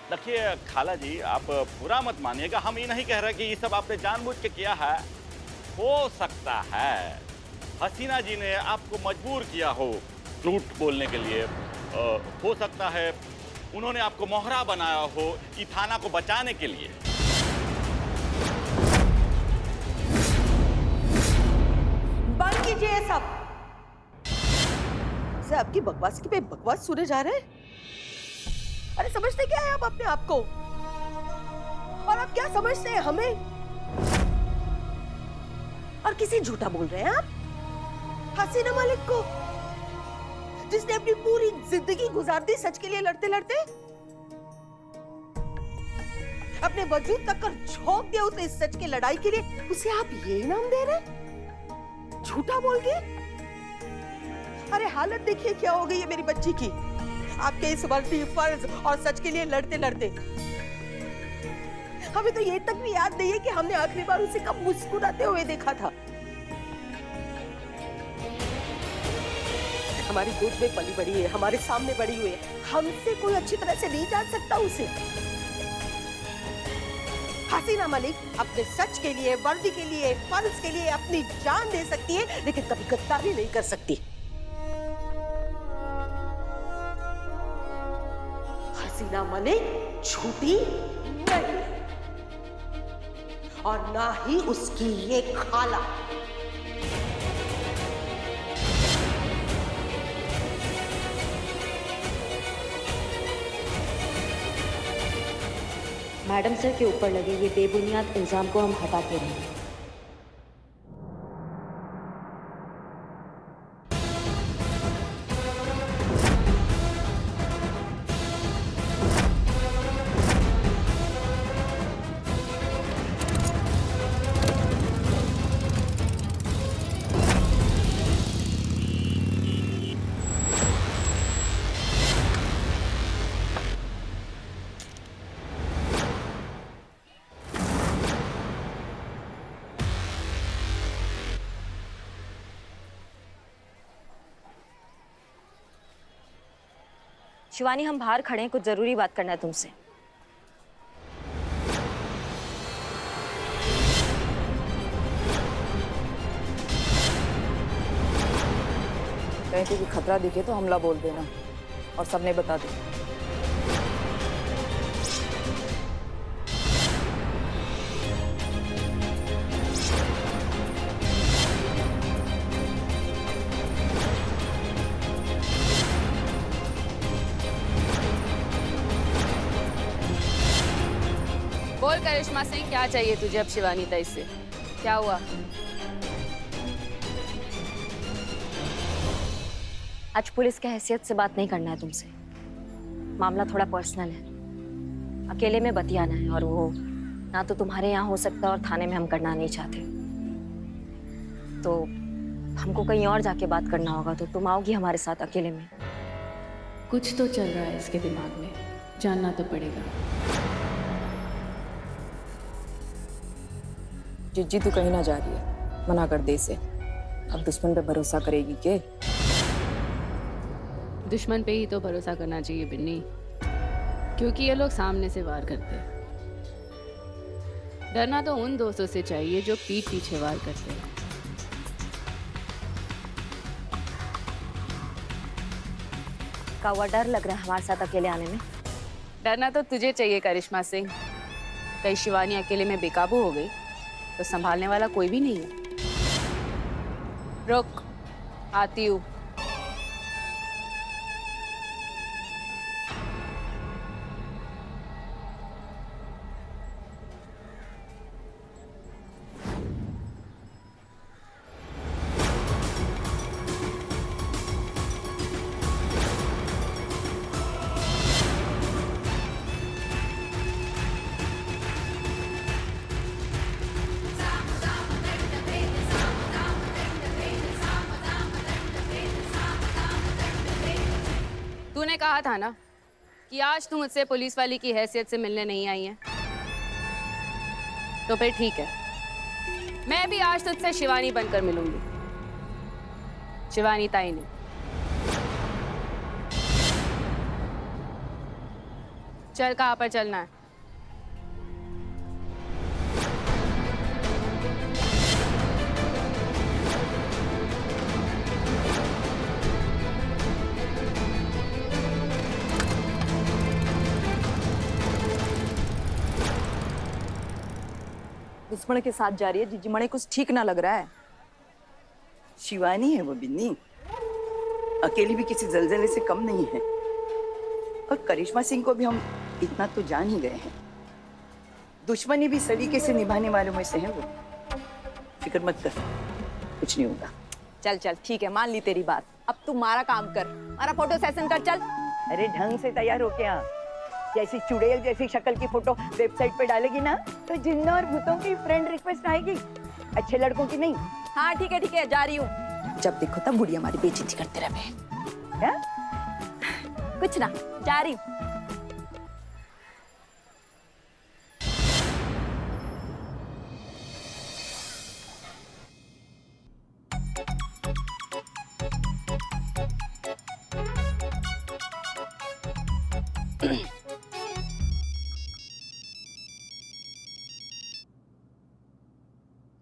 देखिए खाला जी, आप बुरा मत मानिएगा, हम ये नहीं कह रहे कि ये सब आपने जानबूझ के किया है। हो सकता है हसीना जी ने आपको मजबूर किया हो झूठ बोलने के लिए। हो सकता है उन्होंने आपको मोहरा बनाया हो ई थाना को बचाने के लिए। बंद कीजिए ये सब। से आपकी बकवास पे बकवास सुने जा रहे हैं। अरे समझते क्या है आप अपने आप को? और आप क्या समझते हैं हमें? और किसी झूठा बोल रहे हैं आप? हसीना मलिक को, जिसने अपनी पूरी जिंदगी गुजार दी सच के लिए लड़ते लड़ते, अपने वजूद तक कर झोंक दिया उसे इस सच की लड़ाई के लिए, उसे आप ये इनाम दे रहे हैं झूठा बोल के? अरे हालत देखिए क्या हो गई है मेरी बच्ची की, आपके इस वर्दी फर्ज और सच के लिए लड़ते लड़ते। हमें तो ये तक भी याद नहीं है कि हमने आखिरी बार उसे कब मुस्कुराते हुए देखा था। हमारी गोद में पली बड़ी है, हमारे सामने बड़ी हुई है, हमसे कोई अच्छी तरह से नहीं जान सकता उसे। हसीना मलिक अपने सच के लिए, वर्दी के लिए, फर्ज के लिए अपनी जान दे सकती है, लेकिन कभी गद्दारी नहीं कर सकती। हसीना मलिक झूठी नहीं, और ना ही उसकी ये खाला। मैडम सर के ऊपर लगे ये बेबुनियाद इल्जाम को हम हटाते रहेंगे। शिवानी, हम बाहर खड़े हैं, कुछ जरूरी बात करना है तुमसे। कहीं पे भी खतरा दिखे तो हमला बोल देना और सबने बता देना। बोल करिश्मा सिंह, क्या चाहिए तुझे अब शिवानी ताई से? क्या हुआ? आज पुलिस के हैसियत से बात नहीं करना है तुमसे, मामला थोड़ा पर्सनल है, अकेले में बतियाना है, और वो ना तो तुम्हारे यहाँ हो सकता और थाने में हम करना नहीं चाहते, तो हमको कहीं और जाके बात करना होगा। तो तुम आओगी हमारे साथ अकेले में? कुछ तो चल रहा है इसके दिमाग में, जानना तो पड़ेगा। जिज्जी तू कहीं ना जा रही है, मना कर दे इसे। अब दुश्मन पे भरोसा करेगी के? दुश्मन पे ही तो भरोसा करना चाहिए बिन्नी, क्योंकि ये लोग सामने से वार करते हैं। डरना तो उन दोस्तों से चाहिए जो पीठ पीछे वार करते हैं। का हुआ डर लग रहा है हमारे साथ अकेले आने में? डरना तो तुझे चाहिए करिश्मा सिंह, कहीं शिवानी अकेले में बेकाबू हो गई तो संभालने वाला कोई भी नहीं है। रुक, आती हूँ। तूने कहा था ना कि आज तू मुझसे पुलिस वाली की हैसियत से मिलने नहीं आई है, तो फिर ठीक है, मैं भी आज तुझसे शिवानी बनकर मिलूंगी। शिवानी ताई ने। चल, कहाँ पर चलना है? दुश्मन के साथ जा रही है जीजी मणे, कुछ ठीक ना लग रहा है। शिवानी है वो बिन्नी, अकेली भी किसी जलजले से कम नहीं है। और करिश्मा सिंह को भी हम इतना तो जान ही गए हैं, दुश्मनी भी सलीके से निभाने वालों में से है वो। फिक्र मत कर, कुछ नहीं होगा। चल चल ठीक है, मान ली तेरी बात। अब तू मारा काम कर, मारा फोटो सेशन कर, चल। अरे ढंग से तैयार हो क्या? जैसी चुड़ैल जैसी शक्ल की फोटो वेबसाइट पे डालेगी ना तो जिन्नों और भूतों की फ्रेंड रिक्वेस्ट आएगी, अच्छे लड़कों की नहीं। हाँ ठीक है, जा रही हूँ। जब देखो तब बुढ़िया हमारी बेइज्जती करते रहे। क्या? कुछ ना, जा रही हूँ।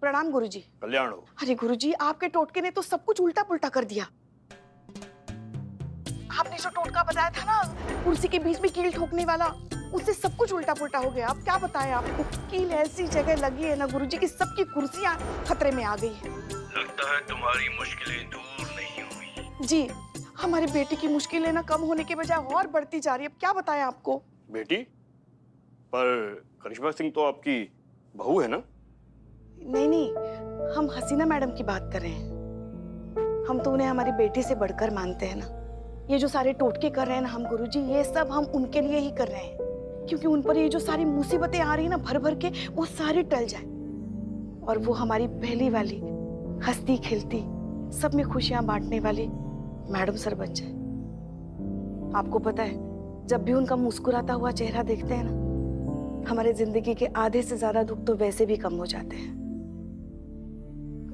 प्रणाम गुरुजी। कल्याण हो। अरे गुरुजी, आपके टोटके ने तो सब कुछ उल्टा पुल्टा कर दिया। आपने जो टोटका बताया था ना, कुर्सी के बीच में कील ठोकने वाला, उससे सब कुछ उल्टा पुल्टा हो गया। अब क्या बताएं आपको, कील ऐसी जगह लगी है ना गुरुजी कि सबकी कुर्सियां खतरे में आ गई है। लगता है तुम्हारी मुश्किलें दूर नहीं हुई। जी, हमारी बेटी की मुश्किलें ना कम होने के बजाय और बढ़ती जा रही है। अब क्या बताएं आपको। बेटी? पर करिश्मा सिंह तो आपकी बहू है ना? नहीं, हम हसीना मैडम की बात कर रहे हैं। हम तो उन्हें हमारी बेटी से बढ़कर मानते हैं ना। ये जो सारे टोटके कर रहे हैं ना हम गुरुजी, ये सब हम उनके लिए ही कर रहे हैं, क्योंकि उन पर ये जो सारी मुसीबतें आ रही है ना भर भर के, वो सारी टल जाए और वो हमारी पहली वाली हंसती खेलती सब में खुशियां बांटने वाली मैडम सर बन जाए। आपको पता है, जब भी उनका मुस्कुराता हुआ चेहरा देखते हैं ना, हमारे जिंदगी के आधे से ज्यादा दुख तो वैसे भी कम हो जाते हैं।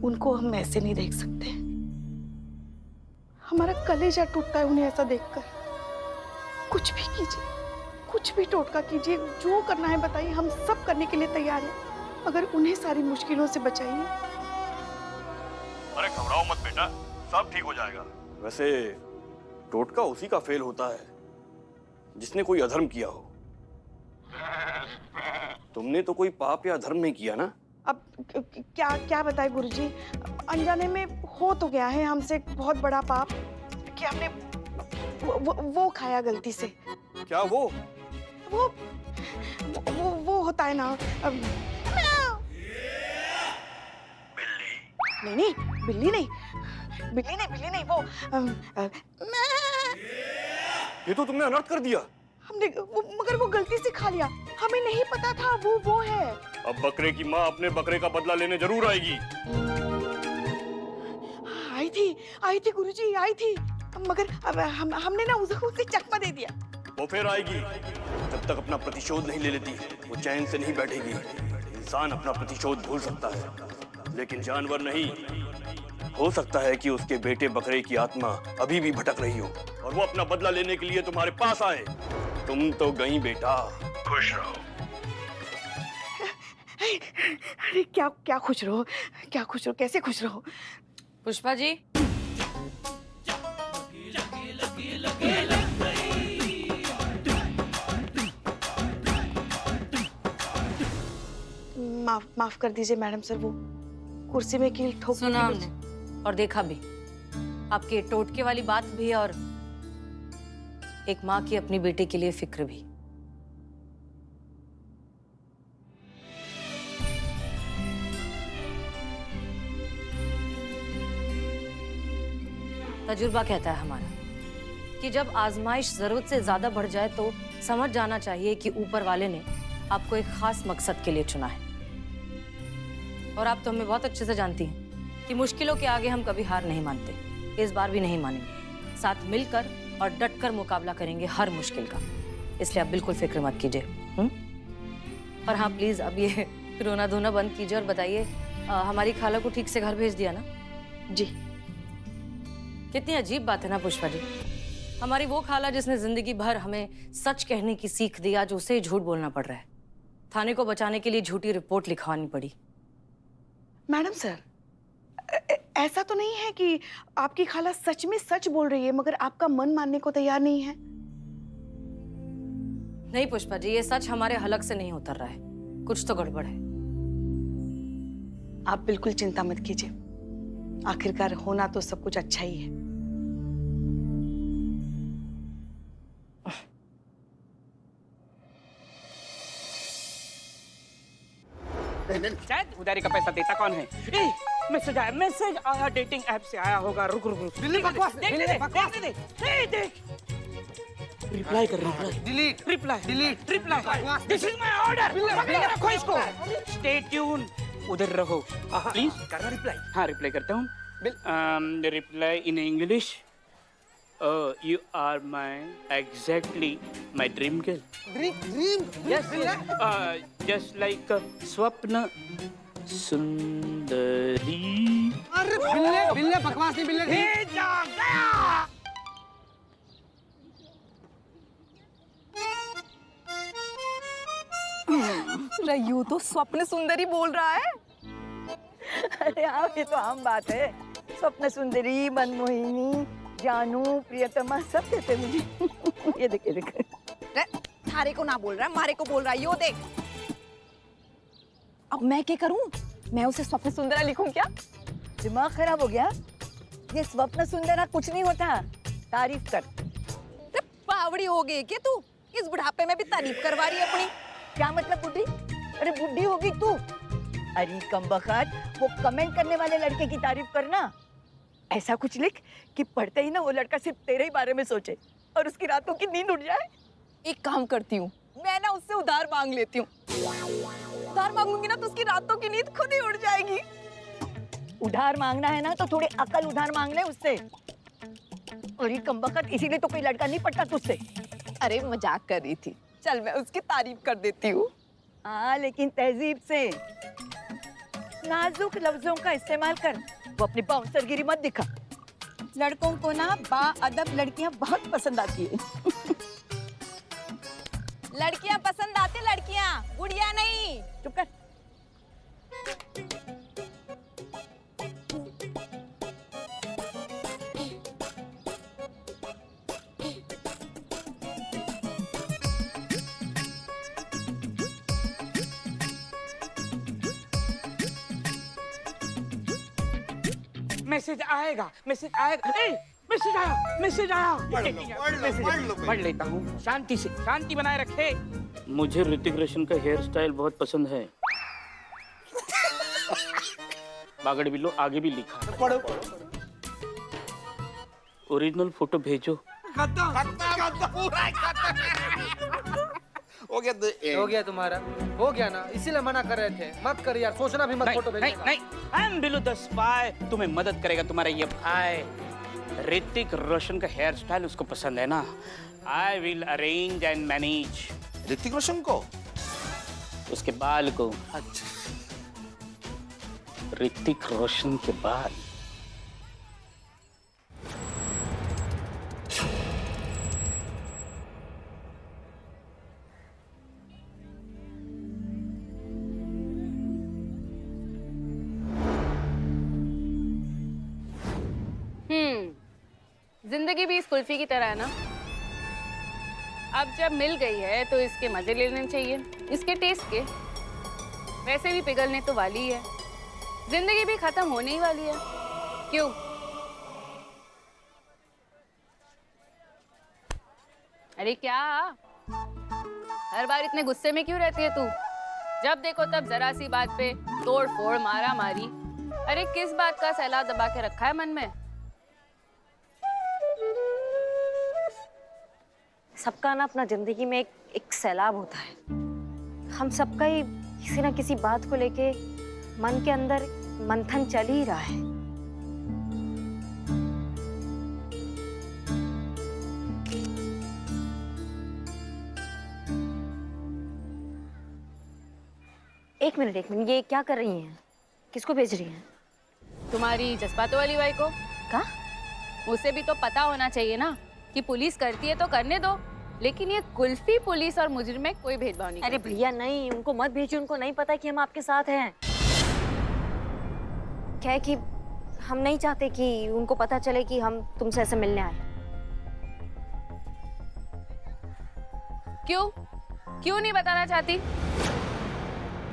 उनको हम ऐसे नहीं देख सकते। हमारा कलेजा टूटता है उन्हें ऐसा देखकर। कुछ भी कीजिए, कुछ भी टोटका कीजिए, जो करना है बताइए, हम सब करने के लिए तैयार हैं, मगर उन्हें सारी मुश्किलों से बचाइए। अरे घबराओ मत बेटा, सब ठीक हो जाएगा। वैसे टोटका उसी का फेल होता है जिसने कोई अधर्म किया हो। तुमने तो कोई पाप या धर्म नहीं किया ना? अब क्या क्या बताए गुरुजी, अनजाने में हो तो गया है हमसे बहुत बड़ा पाप कि हमने वो खाया गलती से। क्या वो होता है ना बिल्ली। नहीं, बिल्ली नहीं, वो ये तो तुमने अनर्थ कर दिया। मगर वो गलती से खा लिया, हमें नहीं पता था वो है। अब बकरे की माँ अपने बकरे का बदला लेने जरूर आएगी। आई थी गुरुजी, आई थी, मगर अब हमने ना उसे चकमा दे दिया। वो फिर आएगी। जब तक अपना प्रतिशोध नहीं ले लेती वो चैन से नहीं बैठेगी। इंसान अपना प्रतिशोध भूल सकता है, लेकिन जानवर नहीं। हो सकता है कि उसके बेटे बकरे की आत्मा अभी भी भटक रही हो और वो अपना बदला लेने के लिए तुम्हारे पास आए। तुम तो गई बेटा, खुश रहो। अरे क्या खुश रहो, कैसे खुश रहो? पुष्पा जी, माफ कर दीजिए मैडम सर, वो कुर्सी में कील ठोक। सुना हमने और देखा भी, आपके टोटके वाली बात भी और एक माँ की अपनी बेटे के लिए फिक्र भी। तजुर्बा कहता है हमारा कि जब आजमाइश जरूरत से ज्यादा बढ़ जाए तो समझ जाना चाहिए कि ऊपर वाले ने आपको एक खास मकसद के लिए चुना है। और आप तो हमें बहुत अच्छे से जानती हैं कि मुश्किलों के आगे हम कभी हार नहीं मानते, इस बार भी नहीं मानेंगे। साथ मिलकर और डटकर मुकाबला करेंगे हर मुश्किल का, इसलिए आप बिल्कुल फिक्र मत कीजिए। और हाँ प्लीज अब ये रोना धोना बंद कीजिए और बताइए, हमारी खाला को ठीक से घर भेज दिया ना? जी। कितनी अजीब बात है ना पुष्पा जी, हमारी वो खाला जिसने जिंदगी भर हमें सच कहने की सीख दी, आज उसे ही झूठ बोलना पड़ रहा है। थाने को बचाने के लिए झूठी रिपोर्ट लिखवानी पड़ी। मैडम सर, ऐसा तो नहीं है कि आपकी खाला सच में सच बोल रही है मगर आपका मन मानने को तैयार नहीं है? नहीं पुष्पा जी, ये सच हमारे हलक से नहीं उतर रहा है, कुछ तो गड़बड़ है। आप बिल्कुल चिंता मत कीजिए, आखिरकार होना तो सब कुछ अच्छा ही है। शायद उधारी का पैसा देता कौन है? मैसेज आया डेटिंग ऐप से आया होगा। रुक रुक रुक। दिल्ली बकवास देख। रिप्लाई कर reply. This is my order. पकड़ के रखो इसको। Stay tune. उधर रहो प्लीज। करना रिप्लाई? हाँ रिप्लाई करता हूँ। Reply in English. You are exactly my dream girl. Dream? Yes. Just like Swapna Sundari. अरे बिल्ले बकवास नहीं बिल्ले। जा गया। रयू तो स्वप्न सुंदरी बोल रहा है। अरे हाँ, ये तो आम बात है। स्वप्न सुंदरी, मनमोहिनी, जानू, प्रियतमा सब कहते हैं मुझे। ये देख। थारे को ना बोल रहा है, मारे को बोल रहा है। यो देख। अब मैं क्या करूं? मैं उसे स्वप्न सुंदरा लिखूं क्या? दिमाग खराब हो गया? ये स्वप्न सुंदरा कुछ नहीं होता, तारीफ कर। अरे पावड़ी हो गई क्या तू? इस बुढ़ापे में भी तारीफ करवा रही है अपनी। क्या मतलब बुढ़ी? अरे बुढ़ी होगी तू? अरे कमबख्त, वो कमेंट करने वाले लड़के की तारीफ करना। ऐसा कुछ लिख कि पढ़ते ही ना वो लड़का सिर्फ तेरे ही बारे में सोचे और उसकी रातों की नींद उड़ जाए। एक काम करती हूँ, मैं ना उससे उधार मांग लेती हूँ। उधार मांगूंगी ना तो उसकी रातों की नींद खुद ही उड़ जाएगी। उधार मांगना है ना तो थोड़ी अकल उधार मांग ले उससे। और ये कमबख्त, इसीलिए तो कोई लड़का नहीं पड़ता तुझसे। अरे मजाक कर रही थी। चल मैं उसकी तारीफ कर देती हूँ। हाँ लेकिन तहजीब से, नाजुक लफ्जों का इस्तेमाल कर। वो अपनी बाउंसरगिरी मत दिखा। लड़कों को ना बाअदब लड़कियां बहुत पसंद आती है। लड़कियां पसंद आती, लड़कियां, गुड़िया नहीं। चुप कर। मैसेज आएगा। मैसेज आया। पढ़ लेता हूँ। शांति से, शांति बनाए रखे। मुझे ऋतिक रोशन का हेयर स्टाइल बहुत पसंद है। बागड़ बिल्लो आगे भी लिखा है। पढ़ो। ओरिजिनल फोटो भेजो। हो गया तुम्हारा, हो गया ना, इसीलिए मना कर रहे थे। मत कर यार, सोचना भी मत। फोटो भेजने का। नहीं, आई एम बिल्लो द स्पाई। तुम्हें मदद करेगा तुम्हारा ये भाई। ऋतिक रोशन का हेयर स्टाइल उसको पसंद है ना। I will arrange and manage. Hrithik Roshan को? उसके बाल को। अच्छा। ऋतिक रोशन के बाल। जिंदगी भी इस कुल्फी की तरह है ना। अब जब मिल गई है तो इसके मजे लेने चाहिए, इसके टेस्ट के। वैसे भी पिघलने तो वाली है, जिंदगी भी खत्म होने ही वाली है। क्यों? अरे क्या हर बार इतने गुस्से में क्यों रहती है तू? जब देखो तब जरा सी बात पे तोड़ फोड़, मारा मारी। अरे किस बात का सैलाब दबा के रखा है मन में? सबका ना अपना जिंदगी में एक सैलाब होता है। हम सबका ही किसी ना किसी बात को लेके मन के अंदर मंथन चल ही रहा है। एक मिनट, ये क्या कर रही हैं? किसको भेज रही हैं? तुम्हारी जज्बातों वाली बाई को। का? उसे भी तो पता होना चाहिए ना कि पुलिस करती है तो करने दो, लेकिन ये कुल्फी पुलिस और मुजरिम में कोई भेदभाव नहीं अरे करती। भैया नहीं, उनको मत भेजिए, उनको नहीं पता कि हम आपके साथ हैं। क्या है कि हम नहीं चाहते कि उनको पता चले कि हम तुमसे ऐसे मिलने आए। क्यों क्यों नहीं बताना चाहती?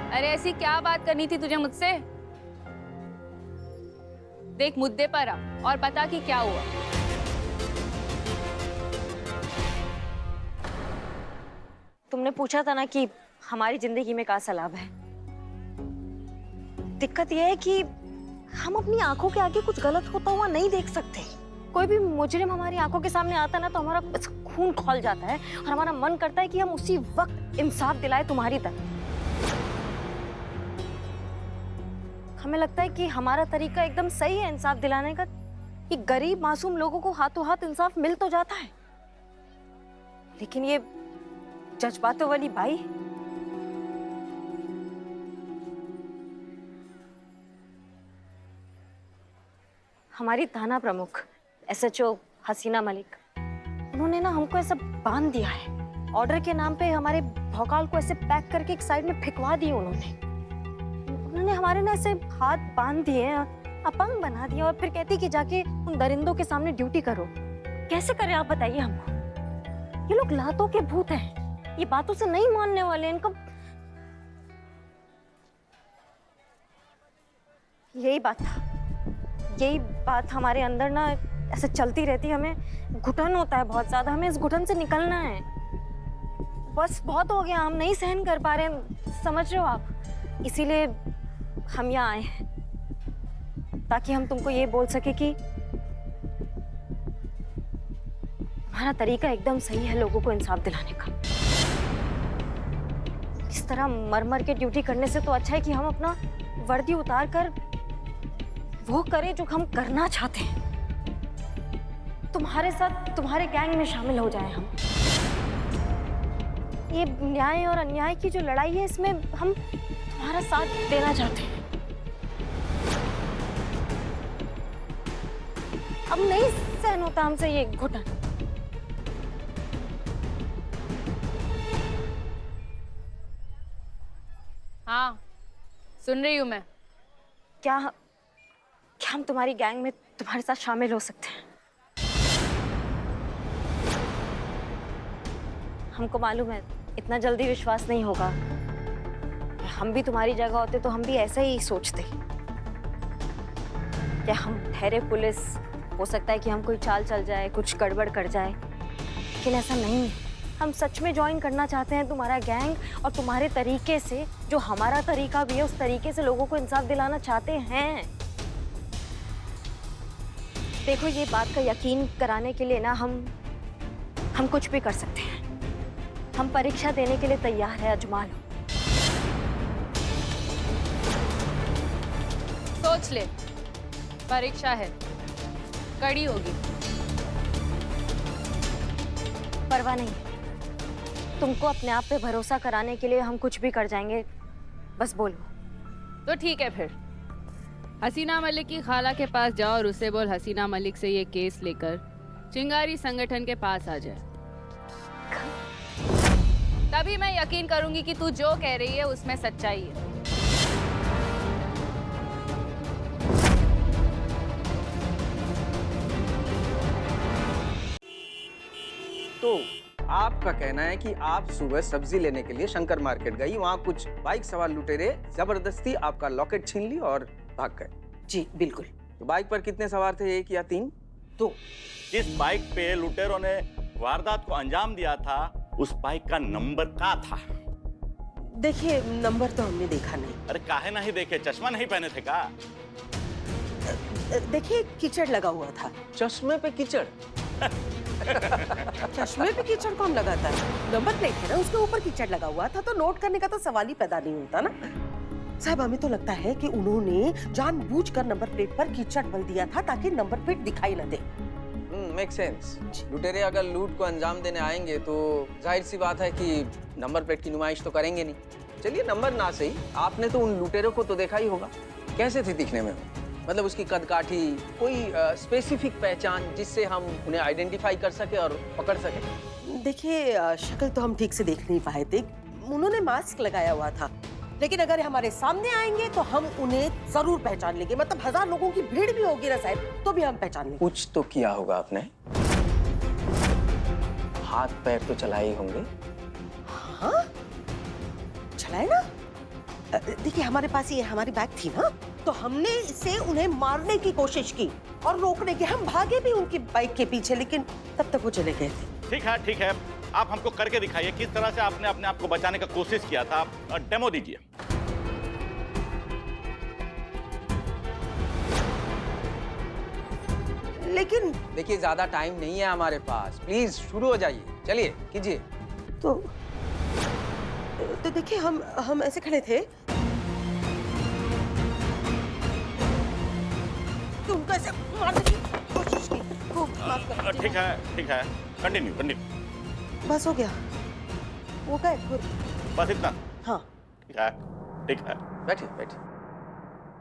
अरे ऐसी क्या बात करनी थी तुझे मुझसे? देख मुद्दे पर आ और बता कि क्या हुआ। तुमने पूछा था ना कि हमारी जिंदगी में क्या सलाब है। दिक्कत यह है कि हम अपनी आंखों के आगे कुछ गलत होता हुआ नहीं देख सकते। कोई भी मुजरिम हमारी आंखों के सामने आता ना तो हमारा खून खौल जाता है और हमारा मन करता है कि हम उसी वक्त इंसाफ दिलाए तुम्हारी तरह। हमें लगता है कि हमारा तरीका एकदम सही है इंसाफ दिलाने का, कि गरीब मासूम लोगों को हाथों हाथ इंसाफ मिल तो जाता है। लेकिन ये जज्बातों वाली बाई, हमारी थाना प्रमुख SHO हसीना मलिक, उन्होंने ना हमको ऐसा बांध दिया है। ऑर्डर के नाम पे हमारे भौकाल को ऐसे पैक करके एक साइड में फिकवा दिए उन्होंने हमारे ना ऐसे हाथ बांध दिए, अपंग बना दिया और फिर कहती कि जाके उन दरिंदों के सामने ड्यूटी करो। कैसे करें आप बताइए हमको? ये लोग लातों के भूत हैं, ये बातों से नहीं मानने वाले। इनको यही बात था, यही बात हमारे अंदर ना ऐसे चलती रहती। हमें घुटन होता है बहुत ज्यादा, हमें इस घुटन से निकलना है। बस बहुत हो गया, हम नहीं सहन कर पा रहे, समझ रहे हो आप? इसीलिए हम यहाँ आए हैं ताकि हम तुमको ये बोल सके कि हमारा तरीका एकदम सही है लोगों को इंसाफ दिलाने का। इस तरह मर मर के ड्यूटी करने से तो अच्छा है कि हम अपना वर्दी उतार कर वो करें जो हम करना चाहते हैं। तुम्हारे साथ तुम्हारे गैंग में शामिल हो जाएं हम। ये न्याय और अन्याय की जो लड़ाई है, इसमें हम तुम्हारा साथ देना चाहते हैं। अब नहीं सहन होता हमसे ये घुटन। हाँ सुन रही हूँ मैं। क्या हम तुम्हारी गैंग में तुम्हारे साथ शामिल हो सकते हैं? हमको मालूम है इतना जल्दी विश्वास नहीं होगा। हम भी तुम्हारी जगह होते तो हम भी ऐसा ही सोचते। क्या हम ठहरे पुलिस, हो सकता है कि हम कोई चाल चल जाए, कुछ गड़बड़ कर जाए, लेकिन ऐसा नहीं है। हम सच में ज्वाइन करना चाहते हैं तुम्हारा गैंग और तुम्हारे तरीके से, जो हमारा तरीका भी है, उस तरीके से लोगों को इंसाफ दिलाना चाहते हैं। देखो ये बात का यकीन कराने के लिए ना हम कुछ भी कर सकते हैं। हम परीक्षा देने के लिए तैयार है, अजमा लो। सोच ले, परीक्षा है, कड़ी होगी। परवाह नहीं, तुमको अपने आप पे भरोसा कराने के लिए हम कुछ भी कर जाएंगे, बस बोलो। तो ठीक है फिर, हसीना मलिक की खाला के पास जाओ और उससे बोल हसीना मलिक से ये केस लेकर चिंगारी संगठन के पास आ जाए। तभी मैं यकीन करूंगी कि तू जो कह रही है उसमें सच्चाई है। तो आपका कहना है कि आप सुबह सब्जी लेने के लिए शंकर मार्केट गई, वहाँ कुछ बाइक सवार लुटेरे जबरदस्ती आपका लॉकेट छीन ली और भाग गए। जी बिल्कुल। तो बाइक पर कितने सवार थे, 1 या 3? 2। जिस बाइक पे लुटेरों ने वारदात को अंजाम दिया था, उस बाइक का नंबर क्या था? देखिए नंबर तो हमने देखा नहीं। अरे काहे नहीं देखे? चश्मा नहीं पहने थे का? देखिए कीचड़ लगा हुआ था। चश्मे पे कीचड़? चश्मे पे कीचड़ कौन लगाता है? नंबर प्लेट है ना, उसके ऊपर कीचड़ लगा हुआ था, तो नोट करने का तो सवाल ही पैदा नहीं होता ना। साहब हमें तो लगता है कि उन्होंने जानबूझकर नंबर प्लेट पर कीचड़ मल दिया था ताकि नंबर प्लेट दिखाई न दे। Make sense. लुटेरे अगर लूट को अंजाम देने आएंगे तो जाहिर सी बात है कि नंबर प्लेट की नुमाइश तो करेंगे नहीं। चलिए नंबर ना सही, आपने तो उन लुटेरों को तो देखा ही होगा, कैसे थे दिखने में? मतलब उसकी कदकाठी, कोई स्पेसिफिक पहचान जिससे हम उन्हें आइडेंटिफाई कर सके और पकड़ सके? देखिए शक्ल तो हम ठीक से देख नहीं पाए थे, उन्होंने मास्क लगाया हुआ था, लेकिन अगर हमारे सामने आएंगे तो हम उन्हें जरूर पहचान लेंगे। मतलब 1000 लोगों की भीड़ भी होगी ना साहब, तो भी हम पहचान लेंगे। कुछ तो किया होगा आपने, हाथ पैर तो चलाए ही होंगे। हाँ चलाए ना। देखिए हमारे पास ये हमारी बैग थी ना, तो हमने इसे उन्हें मारने की कोशिश की और रोकने की, हम भागे भी उनकी बाइक के पीछे, लेकिन तब तक वो चले गए थे। ठीक है, आप हमको करके दिखाइए किस तरह से आपने अपने आप को बचाने का कोशिश किया था। आप डेमो दीजिए। लेकिन देखिए ज्यादा टाइम नहीं है हमारे पास, प्लीज शुरू हो जाइए, चलिए कीजिए। तो देखिए हम ऐसे खड़े थे, तो उनको ऐसे मारने की कोशिश की। माफ करना। ठीक है, कंटिन्यू। बस हो गया, वो गए। बस इतना? हाँ ठीक है। बैठिए बैठिए।